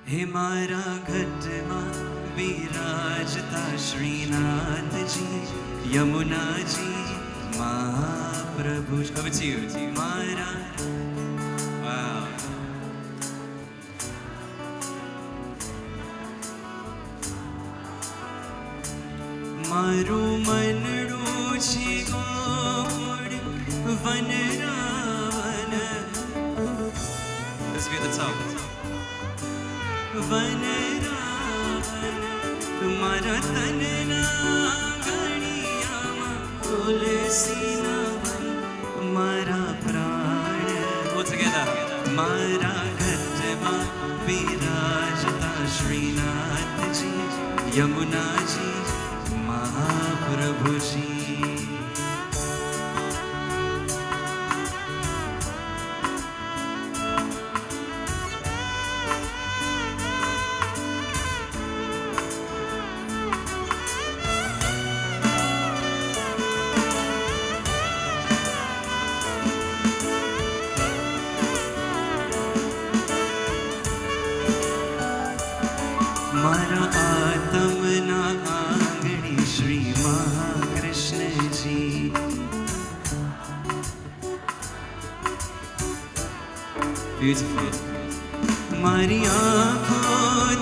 हे मारा घटમાં બિરાજતા શ્રીનાથજી, યમુનાજી મહાપ્રભુ. હવે જીવ મારા મારું મનડું છે ગોળ વનરાવન. Let's be at the top. વનરાવન મારા તનના ગળિયામાં તુલસીના વન. મારા પ્રાણ all together. મારા ઘરમાં બિરાજતા શ્રીનાથજી, યમુનાજી મહાપ્રભુજી. મારા આત્મના આંગણે શ્રી મહાકૃષ્ણજી. Beautiful. મારી આંખો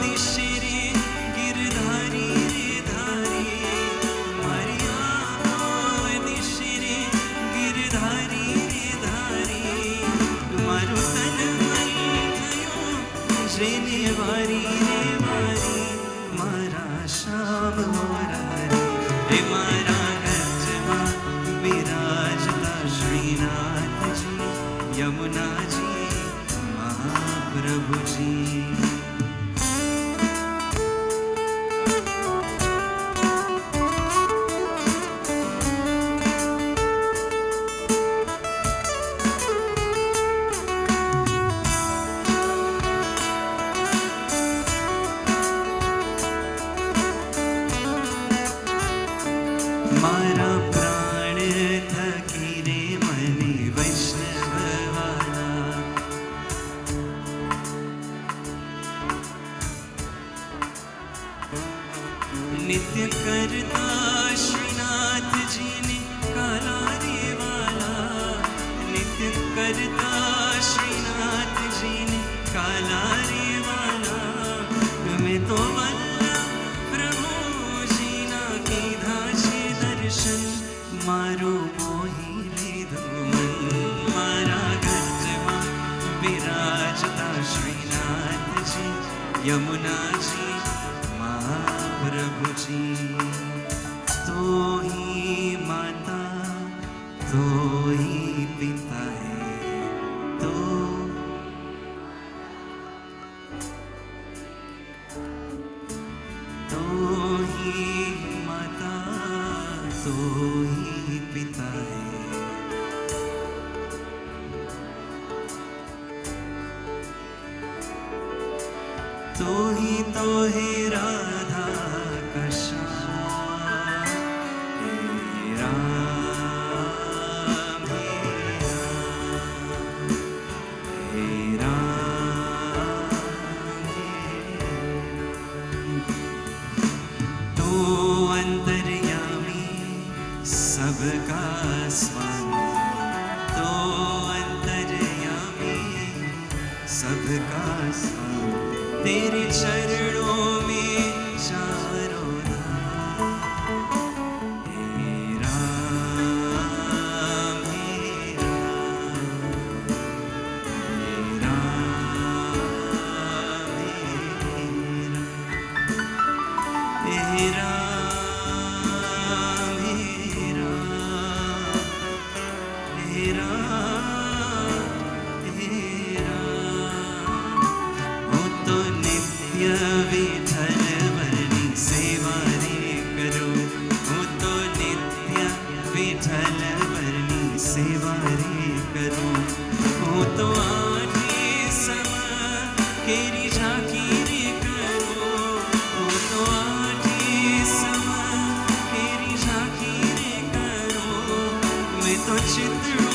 દિશે રે ગિરધારી રે ધારી. મારી આંખો દિશે રે ગિરધારી રે ધારી. મારું તન મન થયું જેને વારી રે વારી. મારા શ્યામ મોરારી. હે મારા ગજમાં બિરાજતા શ્રીનાથજી, યમુનાજી મહાપ્રભુજી. મારા પ્રાણ થકી રે મને વૈષ્ણવવાલા. નિત્ય કરતા શ્રીનાથજીને કાલા રે વાલા. નિત્ય કરતા શ્રીનાથજીને કાલા રે વાલા. મેં તો પ્રભુજીના કીધા છે દર્શન, મારું મોહી લીધું મન. મારા ઘરમાં બિરાજતા શ્રીનાથજી, યમુનાજી મહાપ્રભુજી. તો હી માતા તો હી પિતા હૈ. તો तो ही माता तो ही पिता है. तो ही राधा का श्याम. हे राम हे राम हे तो अंतर्यामी सबका स्वामी. तो अंतर्यामी सबका स्वामी. तेरे चरणों में चारों धाम. हे राम हे राम हे राम हे राम हे राम हे राम हे राम. હું તો નિત્ય વિઠ્ઠલવરની સેવા રે કરું. હું તો નિત્ય વિઠ્ઠલવરની સેવા રે કરું. હું તો આઠે સમ કેરી ઝાંકી રે કરું. હું તો આઠે સમ કેરી ઝાંકી રે કરું. મેં તો ચિત્રું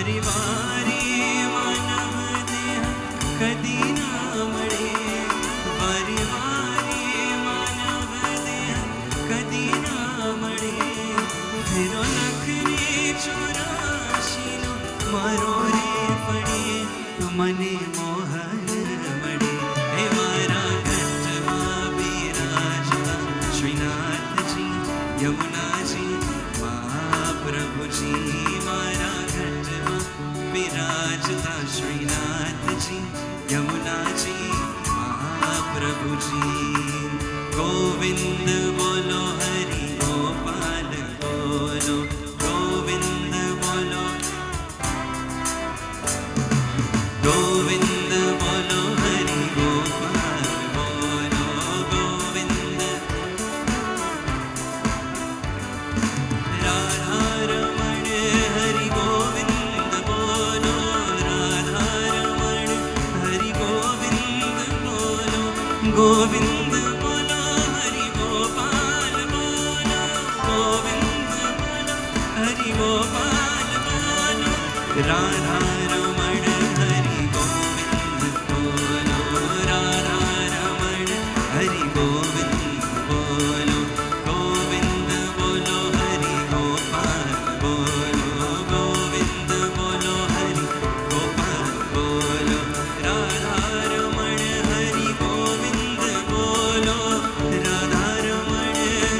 વારી વારી માનવ દેહ કદી ના મળે, વારી વારી માનવ દેહ કદી ના મળે. ફેરો લખને 84 મારો રે પડે તો મને મોહન મળે. હે મારા ઘટમાં બિરાજતા શ્રીનાથજી યમુનાજી મહાપ્રભુજી, મારા ઘટમાં બિરાજતા શ્રીનાથજી યમુનાજી મહાપ્રભુજી. ગોવિંદ બોલો હરિ ગોપાલ બોલો, ગોવિંદ બોલો, ગોવિંદ બોલો હરિ ગોપાલ બોલો, ગોવિંદ. રાધારમણ હરિ ગોવિંદ બોલો, રાધારમણ હરિ ગોવિંદ બોલો, ગોવિંદ બોલો હરિ ગોપાલ બોલો, ગોવિંદ બોલો હરિ ગોપાલ બોલો. રાધારમણ હરિ ગોવિંદ બોલો, રાધારમણ હરિ ગોવિંદ બોલો, ગોવિંદ બોલો હરિ ગોપાલ બોલો, ગોવિંદ બોલો હરિ ગોપાલ બોલો. રાધારમણ હરિ ગોવિંદ બોલો, રાધારમણ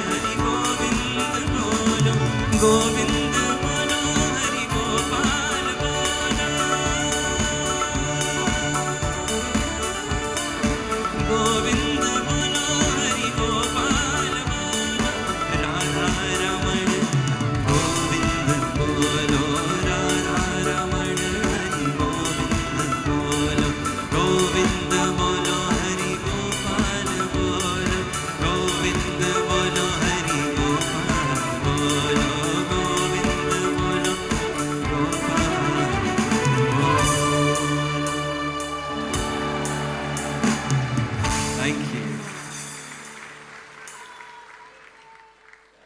હરિ ગોવિંદ બોલો, ગોવિંદ બોલો હરિ ગોપાલ બોલો, ગોવિંદ બોલો હરિ ગોપાલ બોલો. રાધારમણ ગોવિંદ બોલો, રાધારમણ હરિ ગોવિંદ બોલો, ગોવિંદ બોલો હરિ ગોપાલ બોલો, ગોવિંદ બોલો હરિ ગોપાલ બોલો, ગોવિંદ બોલો ગોપાલ બોલો. Thank you.